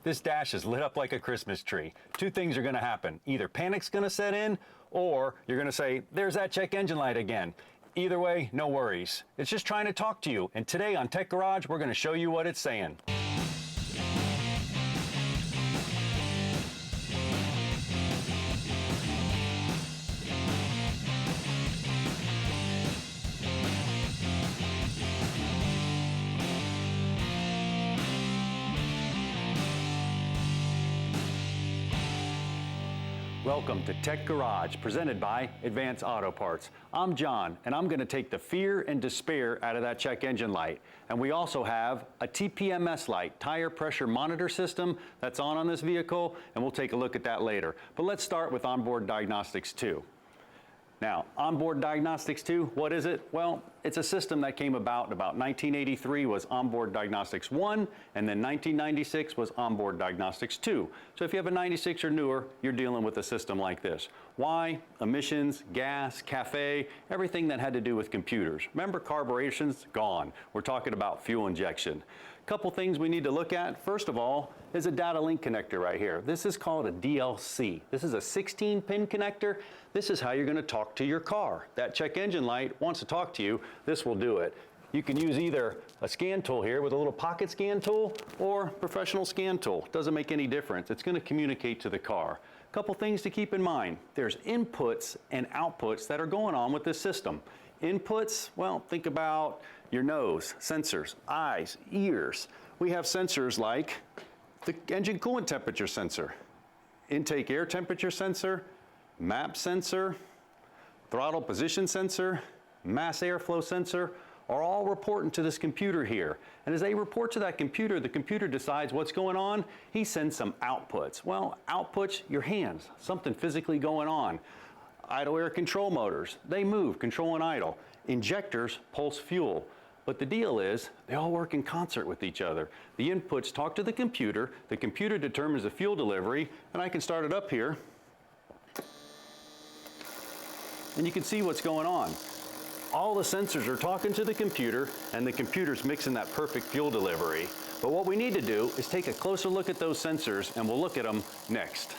this dash is lit up like a Christmas tree. Two things are gonna happen. Either panic's gonna set in, or you're gonna say, there's that check engine light again. Either way, no worries. It's just trying to talk to you. And today on Tech Garage, we're gonna show you what it's saying. Welcome to Tech Garage, presented by Advanced Auto Parts. I'm John, and I'm going to take the fear and despair out of that check engine light. And we also have a TPMS light, tire pressure monitor system, that's on this vehicle, and we'll take a look at that later. But let's start with Onboard Diagnostics 2. Now, Onboard Diagnostics 2, what is it? Well, it's a system that came about 1983 was Onboard Diagnostics 1, and then 1996 was Onboard Diagnostics 2. So if you have a 96 or newer, you're dealing with a system like this. Why? Emissions, gas, CAFE, everything that had to do with computers. Remember, carburetion's gone. We're talking about fuel injection. Couple things we need to look at. First of all, is a data link connector right here. This is called a DLC. This is a 16-pin connector. This is how you're going to talk to your car. That check engine light wants to talk to you. This will do it. You can use either a scan tool here with a little pocket scan tool or professional scan tool. Doesn't make any difference. It's going to communicate to the car. Couple things to keep in mind. There's inputs and outputs that are going on with this system. Inputs, well, think about your nose, sensors, eyes, ears. We have sensors like the engine coolant temperature sensor, intake air temperature sensor, map sensor, throttle position sensor, mass airflow sensor, are all reporting to this computer here. And as they report to that computer, the computer decides what's going on. He sends some outputs. Well, outputs, your hands, something physically going on. Idle air control motors, they move, control and idle. Injectors pulse fuel. But the deal is, they all work in concert with each other. The inputs talk to the computer determines the fuel delivery, and I can start it up here. And you can see what's going on. All the sensors are talking to the computer, and the computer's mixing that perfect fuel delivery. But what we need to do is take a closer look at those sensors, and we'll look at them next.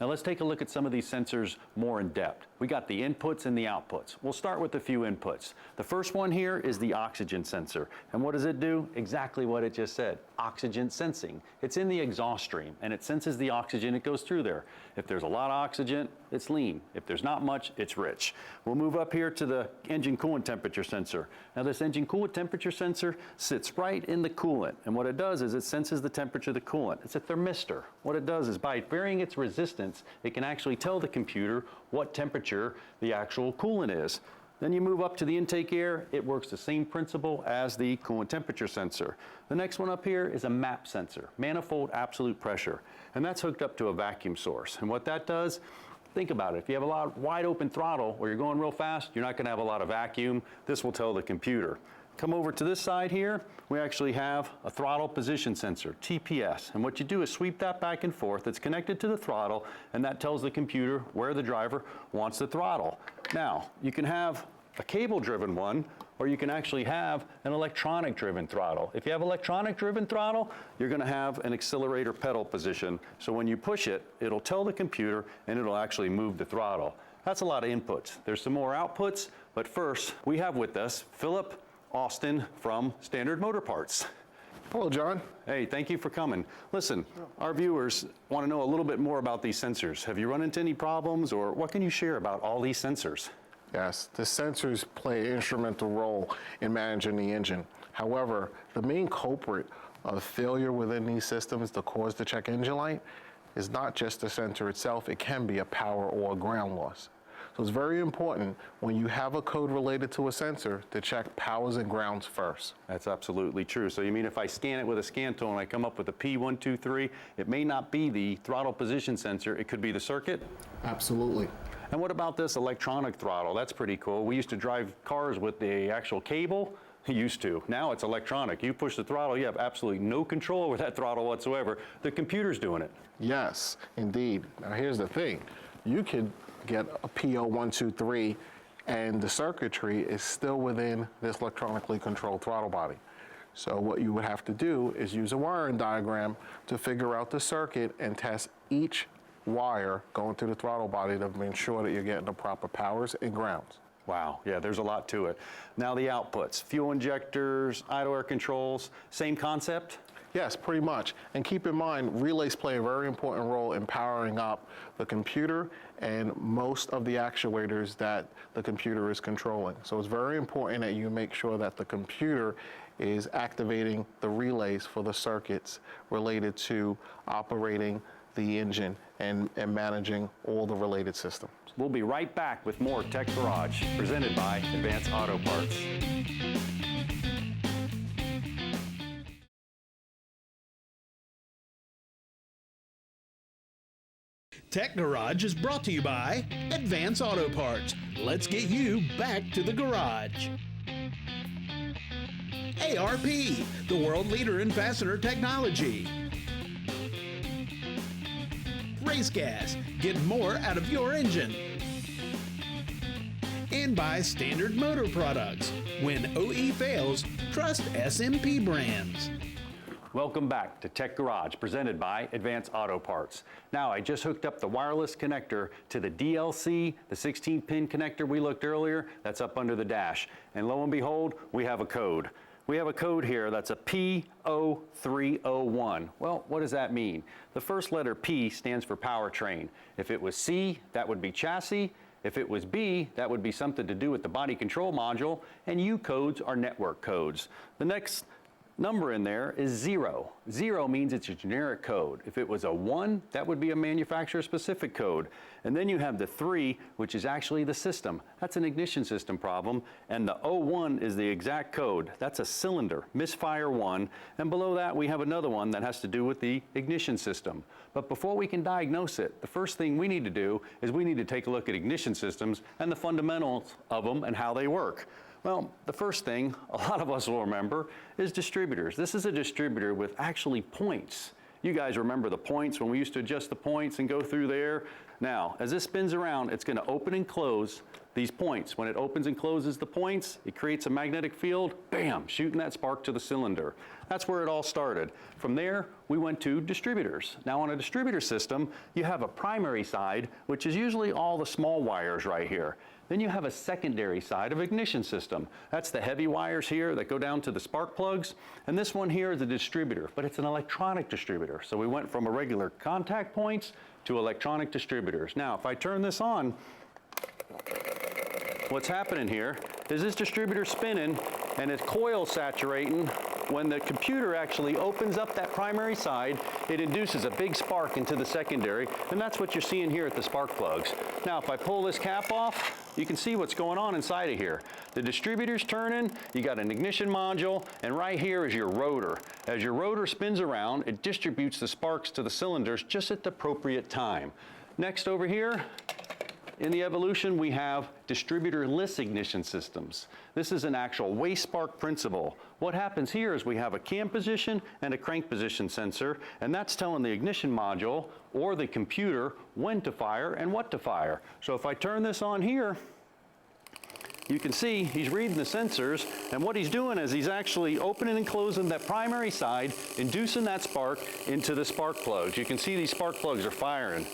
Now let's take a look at some of these sensors more in depth. We got the inputs and the outputs. We'll start with a few inputs. The first one here is the oxygen sensor. And what does it do? Exactly what it just said, oxygen sensing. It's in the exhaust stream, and it senses the oxygen that goes through there. If there's a lot of oxygen, it's lean. If there's not much, it's rich. We'll move up here to the engine coolant temperature sensor. Now this engine coolant temperature sensor sits right in the coolant, and what it does is it senses the temperature of the coolant. It's a thermistor. What it does is by varying its resistance, it can actually tell the computer what temperature the actual coolant is. Then you move up to the intake air. It works the same principle as the coolant temperature sensor. The next one up here is a MAP sensor, manifold absolute pressure, and that's hooked up to a vacuum source. And what that does, think about it. If you have a lot of wide open throttle or you're going real fast, you're not going to have a lot of vacuum. This will tell the computer. Come over to this side here, we actually have a throttle position sensor, TPS. And what you do is sweep that back and forth. It's connected to the throttle, and that tells the computer where the driver wants the throttle. Now, you can have a cable-driven one, or you can actually have an electronic-driven throttle. If you have electronic-driven throttle, you're gonna have an accelerator pedal position. So when you push it, it'll tell the computer, and it'll actually move the throttle. That's a lot of inputs. There's some more outputs, but first, we have with us Philip Austin from Standard Motor Parts. Hello, John. Hey, thank you for coming. Listen, our viewers want to know a little bit more about these sensors. Have you run into any problems, or what can you share about all these sensors? Yes, the sensors play an instrumental role in managing the engine. However, the main culprit of failure within these systems to cause the check engine light is not just the sensor itself. It can be a power or a ground loss. So it's very important when you have a code related to a sensor to check powers and grounds first. That's absolutely true. So you mean if I scan it with a scan tool and I come up with a P123, it may not be the throttle position sensor, it could be the circuit? Absolutely. And what about this electronic throttle? That's pretty cool. We used to drive cars with the actual cable. Used to. Now it's electronic. You push the throttle, you have absolutely no control over that throttle whatsoever. The computer's doing it. Yes, indeed. Now here's the thing. You could get a P0123 and the circuitry is still within this electronically controlled throttle body. So what you would have to do is use a wiring diagram to figure out the circuit and test each wire going to the throttle body to ensure that you're getting the proper powers and grounds. Wow, yeah, there's a lot to it. Now the outputs, fuel injectors, idle air controls, same concept? Yes, pretty much. And keep in mind, relays play a very important role in powering up the computer and most of the actuators that the computer is controlling. So it's very important that you make sure that the computer is activating the relays for the circuits related to operating the engine and managing all the related systems. We'll be right back with more Tech Garage, presented by Advance Auto Parts. Tech Garage is brought to you by Advance Auto Parts. Let's get you back to the garage. ARP, the world leader in fastener technology. Race Gas, get more out of your engine. And by Standard Motor Products. When OE fails, trust SMP brands. Welcome back to Tech Garage, presented by Advance Auto Parts. Now, I just hooked up the wireless connector to the DLC, the 16-pin connector we looked earlier, that's up under the dash. And lo and behold, we have a code. We have a code here that's a P0301. Well, what does that mean? The first letter P stands for powertrain. If it was C, that would be chassis. If it was B, that would be something to do with the body control module. And U codes are network codes. The next number in there is 0. 0 means it's a generic code. If it was a 1, that would be a manufacturer-specific code. And then you have the 3, which is actually the system. That's an ignition system problem. And the 01 is the exact code. That's a cylinder, misfire 1. And below that, we have another one that has to do with the ignition system. But before we can diagnose it, the first thing we need to do is we need to take a look at ignition systems and the fundamentals of them and how they work. Well, the first thing a lot of us will remember is distributors. This is a distributor with actually points. You guys remember the points when we used to adjust the points and go through there? Now, as this spins around, it's going to open and close these points. When it opens and closes the points, it creates a magnetic field, bam, shooting that spark to the cylinder. That's where it all started. From there, we went to distributors. Now, on a distributor system, you have a primary side, which is usually all the small wires right here. Then you have a secondary side of ignition system. That's the heavy wires here that go down to the spark plugs. And this one here is a distributor, but it's an electronic distributor. So we went from a regular contact points to electronic distributors. Now, if I turn this on, what's happening here is this distributor spinning and it's coil saturating. When the computer actually opens up that primary side, it induces a big spark into the secondary, and that's what you're seeing here at the spark plugs. Now, if I pull this cap off, you can see what's going on inside of here. The distributor's turning, you got an ignition module, and right here is your rotor. As your rotor spins around, it distributes the sparks to the cylinders just at the appropriate time. Next over here, in the evolution, we have distributor-less ignition systems. This is an actual waste spark principle. What happens here is we have a cam position and a crank position sensor, and that's telling the ignition module or the computer when to fire and what to fire. So if I turn this on here, you can see he's reading the sensors, and what he's doing is he's actually opening and closing that primary side, inducing that spark into the spark plugs. You can see these spark plugs are firing.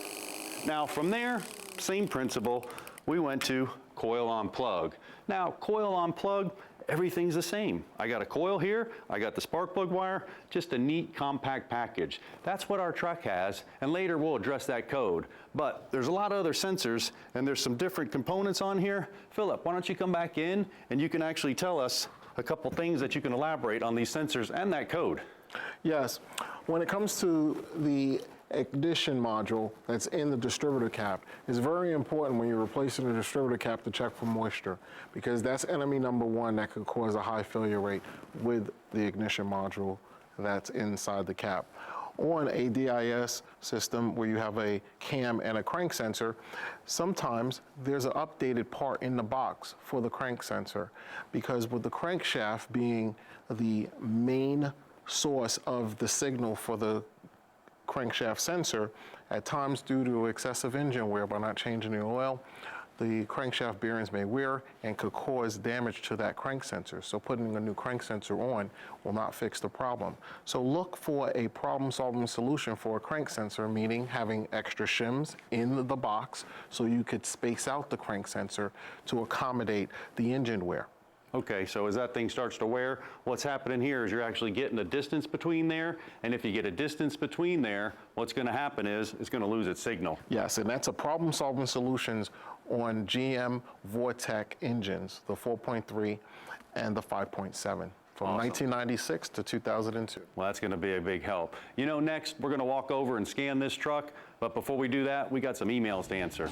Now from there, same principle, we went to coil on plug. Now, coil on plug, everything's the same. I got a coil here, I got the spark plug wire, just a neat compact package. That's what our truck has, and later we'll address that code. But there's a lot of other sensors, and there's some different components on here. Philip, why don't you come back in, and you can actually tell us a couple things that you can elaborate on these sensors and that code. Yes, when it comes to the ignition module that's in the distributor cap, it's very important when you're replacing the distributor cap to check for moisture, because that's enemy number one that could cause a high failure rate with the ignition module that's inside the cap. On a DIS system where you have a cam and a crank sensor, sometimes there's an updated part in the box for the crank sensor, because with the crankshaft being the main source of the signal for the crankshaft sensor, at times due to excessive engine wear by not changing the oil, the crankshaft bearings may wear and could cause damage to that crank sensor. So putting a new crank sensor on will not fix the problem. So look for a problem-solving solution for a crank sensor, meaning having extra shims in the box so you could space out the crank sensor to accommodate the engine wear. Okay, so as that thing starts to wear, what's happening here is you're actually getting a distance between there, and if you get a distance between there, what's going to happen is it's going to lose its signal. Yes, and that's a problem-solving solutions on GM Vortec engines, the 4.3 and the 5.7 from Awesome. 1996 to 2002. Well, that's going to be a big help. You know, next we're going to walk over and scan this truck, but before we do that, we got some emails to answer.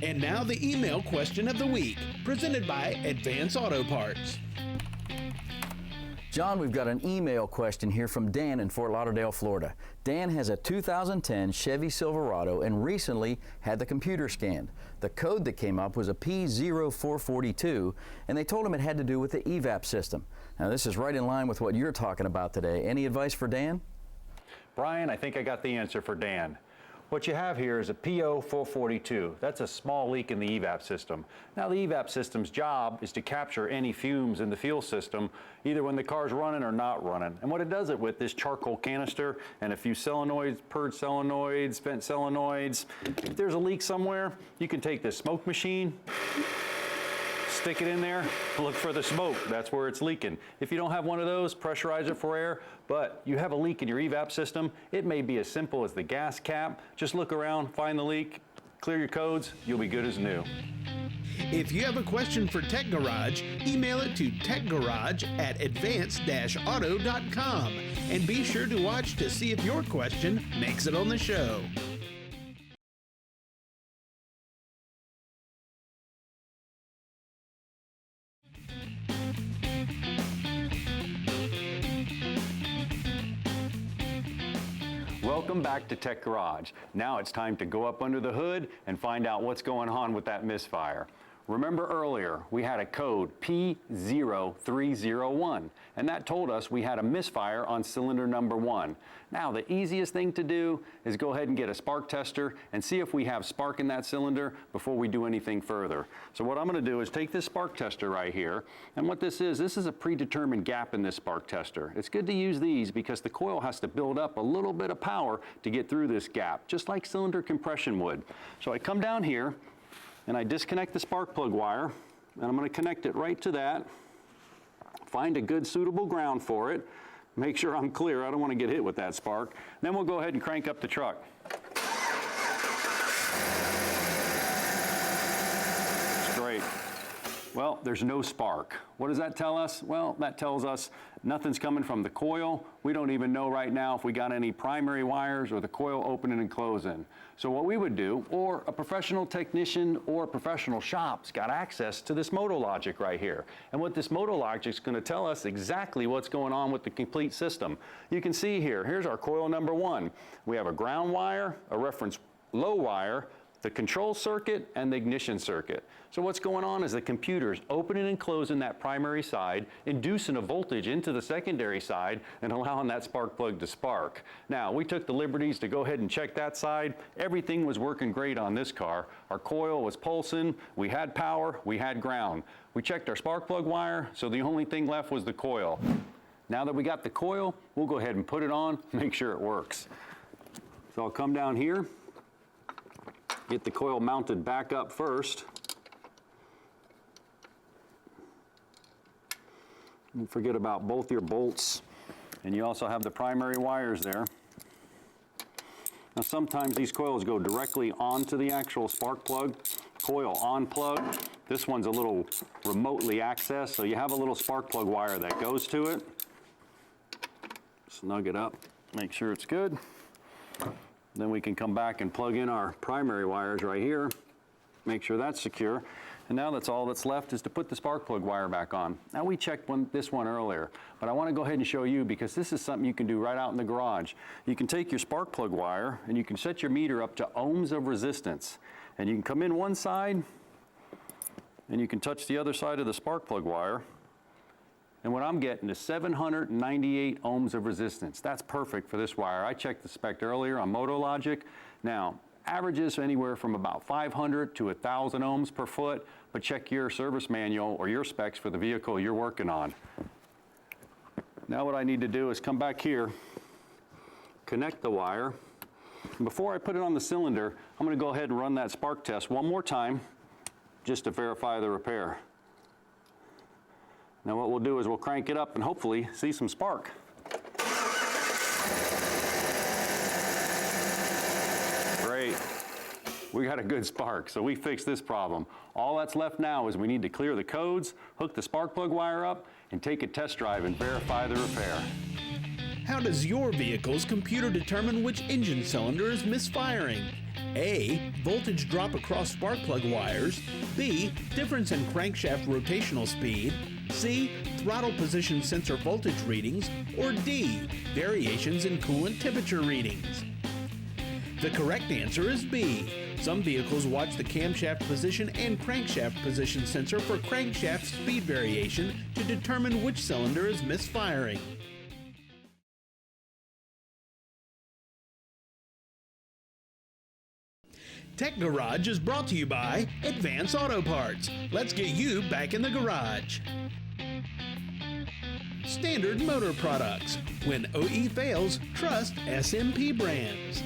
And now the email question of the week, presented by Advance Auto Parts. John, we've got an email question here from Dan in Fort Lauderdale, Florida. Dan has a 2010 Chevy Silverado and recently had the computer scanned. The code that came up was a P0442, and they told him it had to do with the EVAP system. Now, this is right in line with what you're talking about today. Any advice for Dan? Brian, I think I got the answer for Dan. What you have here is a P0442. That's a small leak in the EVAP system. Now, the EVAP system's job is to capture any fumes in the fuel system, either when the car's running or not running. And what it does it with this charcoal canister and a few solenoids, purged solenoids, vent solenoids. If there's a leak somewhere, you can take this smoke machine, stick it in there, look for the smoke. That's where it's leaking. If you don't have one of those, pressurize it for air, but you have a leak in your EVAP system, it may be as simple as the gas cap. Just look around, find the leak, clear your codes, you'll be good as new. If you have a question for Tech Garage, email it to techgarage@advance-auto.com and be sure to watch to see if your question makes it on the show. Welcome back to Tech Garage. Now it's time to go up under the hood and find out what's going on with that misfire. Remember earlier, we had a code P0301, and that told us we had a misfire on cylinder number 1. Now, the easiest thing to do is go ahead and get a spark tester and see if we have spark in that cylinder before we do anything further. So what I'm going to do is take this spark tester right here, and what this is a predetermined gap in this spark tester. It's good to use these because the coil has to build up a little bit of power to get through this gap, just like cylinder compression would. So I come down here, and I disconnect the spark plug wire, and I'm going to connect it right to that. Find a good suitable ground for it. Make sure I'm clear. I don't want to get hit with that spark. Then we'll go ahead and crank up the truck. Great. Well, there's no spark. What does that tell us? Well, that tells us nothing's coming from the coil. We don't even know right now if we got any primary wires or the coil opening and closing. So what we would do, or a professional technician or a professional shop's got access to this MotoLogic right here. And what this MotoLogic is going to tell us exactly what's going on with the complete system. You can see here, here's our coil number 1. We have a ground wire, a reference low wire, the control circuit, and the ignition circuit. So what's going on is the computer's opening and closing that primary side, inducing a voltage into the secondary side, and allowing that spark plug to spark. Now, we took the liberties to go ahead and check that side. Everything was working great on this car. Our coil was pulsing, we had power, we had ground. We checked our spark plug wire, so the only thing left was the coil. Now that we got the coil, we'll go ahead and put it on, make sure it works. So I'll come down here, get the coil mounted back up first. Don't forget about both your bolts, and you also have the primary wires there. Now sometimes these coils go directly onto the actual spark plug, coil on plug. This one's a little remotely accessed, so you have a little spark plug wire that goes to it. Snug it up, make sure it's good. Then we can come back and plug in our primary wires right here, make sure that's secure. And now that's all that's left is to put the spark plug wire back on. Now we checked this one earlier, but I want to go ahead and show you because this is something you can do right out in the garage. You can take your spark plug wire and you can set your meter up to ohms of resistance. And you can come in one side and you can touch the other side of the spark plug wire. And what I'm getting is 798 ohms of resistance. That's perfect for this wire. I checked the spec earlier on MotoLogic. Now, averages anywhere from about 500 to 1,000 ohms per foot, but check your service manual or your specs for the vehicle you're working on. Now what I need to do is come back here, connect the wire. And before I put it on the cylinder, I'm going to go ahead and run that spark test one more time just to verify the repair. Now what we'll do is we'll crank it up and hopefully see some spark. Great. We got a good spark, so we fixed this problem. All that's left now is we need to clear the codes, hook the spark plug wire up, and take a test drive and verify the repair. How does your vehicle's computer determine which engine cylinder is misfiring? A. Voltage drop across spark plug wires. B. Difference in crankshaft rotational speed. C. Throttle position sensor voltage readings. Or D. Variations in coolant temperature readings. The correct answer is B. Some vehicles watch the camshaft position and crankshaft position sensor for crankshaft speed variation to determine which cylinder is misfiring. Tech Garage is brought to you by Advance Auto Parts. Let's get you back in the garage. Standard Motor Products. When OE fails, trust SMP brands.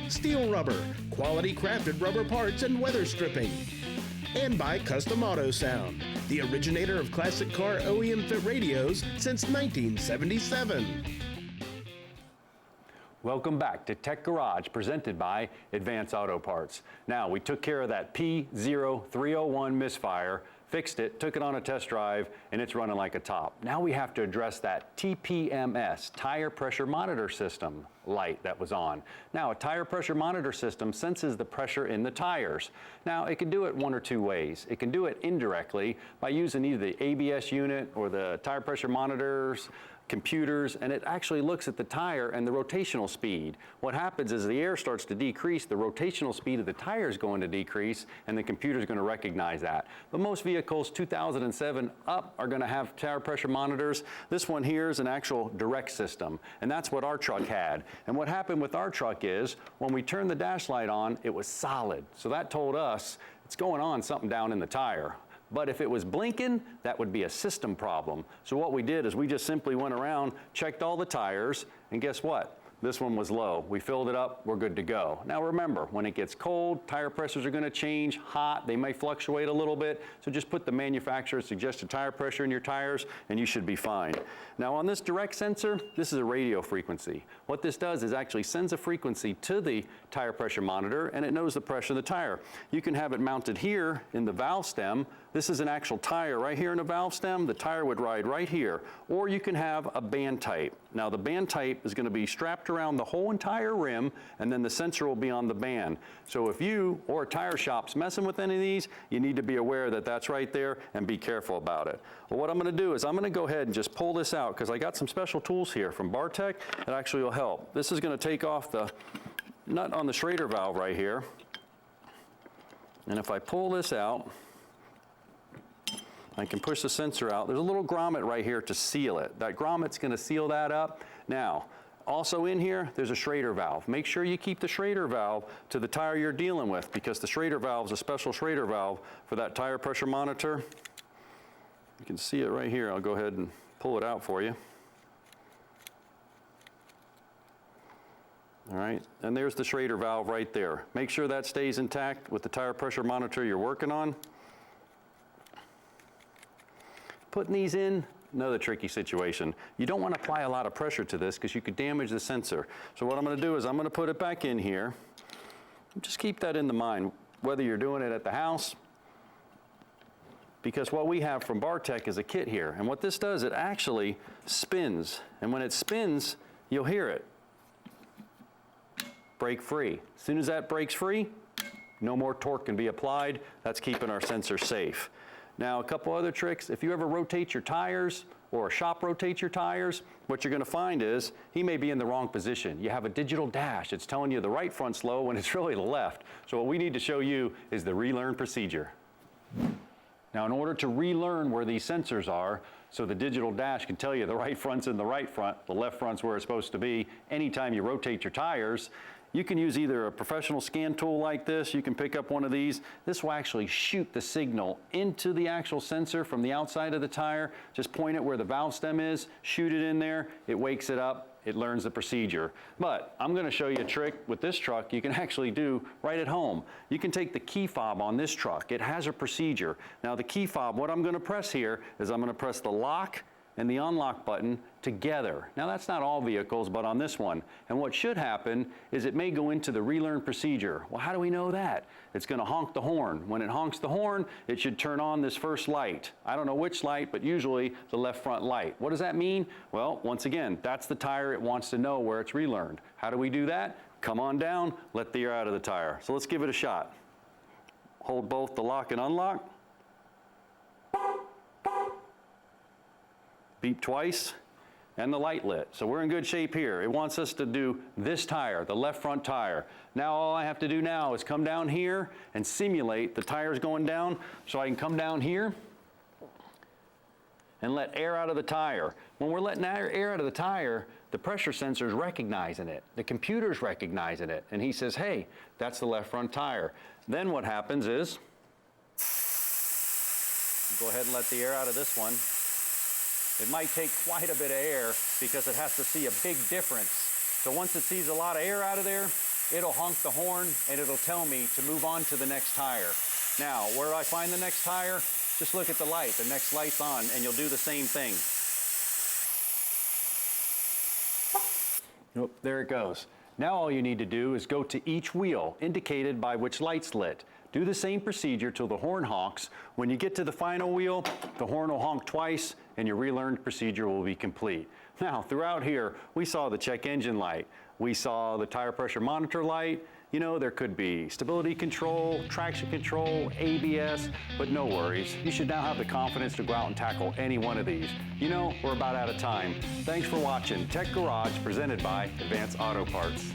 Steel Rubber. Quality crafted rubber parts and weather stripping. And by Custom Auto Sound, the originator of classic car OEM fit radios since 1977. Welcome back to Tech Garage, presented by Advance Auto Parts. Now, we took care of that P0301 misfire, fixed it, took it on a test drive, and it's running like a top. Now we have to address that TPMS, tire pressure monitor system light that was on. Now, a tire pressure monitor system senses the pressure in the tires. Now, it can do it one or two ways. It can do it indirectly by using either the ABS unit or the tire pressure monitors, computers, and it actually looks at the tire and the rotational speed. What happens is the air starts to decrease, the rotational speed of the tire is going to decrease, and the computer is going to recognize that. But most vehicles 2007 up are going to have tire pressure monitors. This one here is an actual direct system, and that's what our truck had. And what happened with our truck is when we turned the dash light on, it was solid. So that told us it's going on something down in the tire. But if it was blinking, that would be a system problem. So what we did is we just simply went around, checked all the tires, and guess what? This one was low. We filled it up, we're good to go. Now remember, when it gets cold, tire pressures are gonna change, hot, they may fluctuate a little bit, so just put the manufacturer's suggested tire pressure in your tires and you should be fine. Now on this direct sensor, this is a radio frequency. What this does is actually sends a frequency to the tire pressure monitor and it knows the pressure of the tire. You can have it mounted here in the valve stem. This is an actual tire right here in the valve stem. The tire would ride right here. Or you can have a band type. Now the band type is going to be strapped around the whole entire rim and then the sensor will be on the band. So if you or a tire shop's messing with any of these, you need to be aware that that's right there and be careful about it. Well, what I'm going to do is I'm going to go ahead and just pull this out because I got some special tools here from Bartech that actually will help. This is going to take off the nut on the Schrader valve right here. And if I pull this out, I can push the sensor out. There's a little grommet right here to seal it. That grommet's going to seal that up. Now, also in here, there's a Schrader valve. Make sure you keep the Schrader valve to the tire you're dealing with because the Schrader valve is a special Schrader valve for that tire pressure monitor. You can see it right here. I'll go ahead and pull it out for you. All right, and there's the Schrader valve right there. Make sure that stays intact with the tire pressure monitor you're working on. Putting these in, another tricky situation. You don't want to apply a lot of pressure to this because you could damage the sensor. So what I'm going to do is I'm going to put it back in here. Just keep that in the mind, whether you're doing it at the house, because what we have from Bartech is a kit here. And what this does, it actually spins. And when it spins, you'll hear it break free. As soon as that breaks free, no more torque can be applied. That's keeping our sensor safe. Now, a couple other tricks. If you ever rotate your tires or a shop rotates your tires, what you're going to find is he may be in the wrong position. You have a digital dash. It's telling you the right front's low when it's really the left. So what we need to show you is the relearn procedure. Now, in order to relearn where these sensors are, so the digital dash can tell you the right front's in the right front, the left front's where it's supposed to be, anytime you rotate your tires, You can use either a professional scan tool like this, you can pick up one of these. This will actually shoot the signal into the actual sensor from the outside of the tire. Just point it where the valve stem is, shoot it in there, it wakes it up, it learns the procedure. But I'm gonna show you a trick with this truck you can actually do right at home. You can take the key fob on this truck. It has a procedure. Now the key fob, what I'm gonna press here is I'm gonna press the lock and the unlock button together. Now that's not all vehicles, but on this one. And what should happen is it may go into the relearn procedure. Well, how do we know that? It's gonna honk the horn. When it honks the horn, it should turn on this first light. I don't know which light, but usually the left front light. What does that mean? Well, once again, that's the tire it wants to know where it's relearned. How do we do that? Come on down, let the air out of the tire. So let's give it a shot. Hold both the lock and unlock. Beep twice, and the light lit. So we're in good shape here. It wants us to do this tire, the left front tire. Now all I have to do now is come down here and simulate the tires going down. So I can come down here and let air out of the tire. When we're letting air out of the tire, the pressure sensor's recognizing it. The computer's recognizing it. And he says, hey, that's the left front tire. Then what happens is, go ahead and let the air out of this one. It might take quite a bit of air because it has to see a big difference. So once it sees a lot of air out of there, it'll honk the horn and it'll tell me to move on to the next tire. Now, where do I find the next tire? Just look at the light. The next light's on and you'll do the same thing. Nope, there it goes. Now all you need to do is go to each wheel indicated by which light's lit. Do the same procedure till the horn honks. When you get to the final wheel, the horn will honk twice and your relearned procedure will be complete. Now, throughout here, we saw the check engine light. We saw the tire pressure monitor light. You know, there could be stability control, traction control, ABS, but no worries. You should now have the confidence to go out and tackle any one of these. You know, we're about out of time. Thanks for watching Tech Garage, presented by Advanced Auto Parts.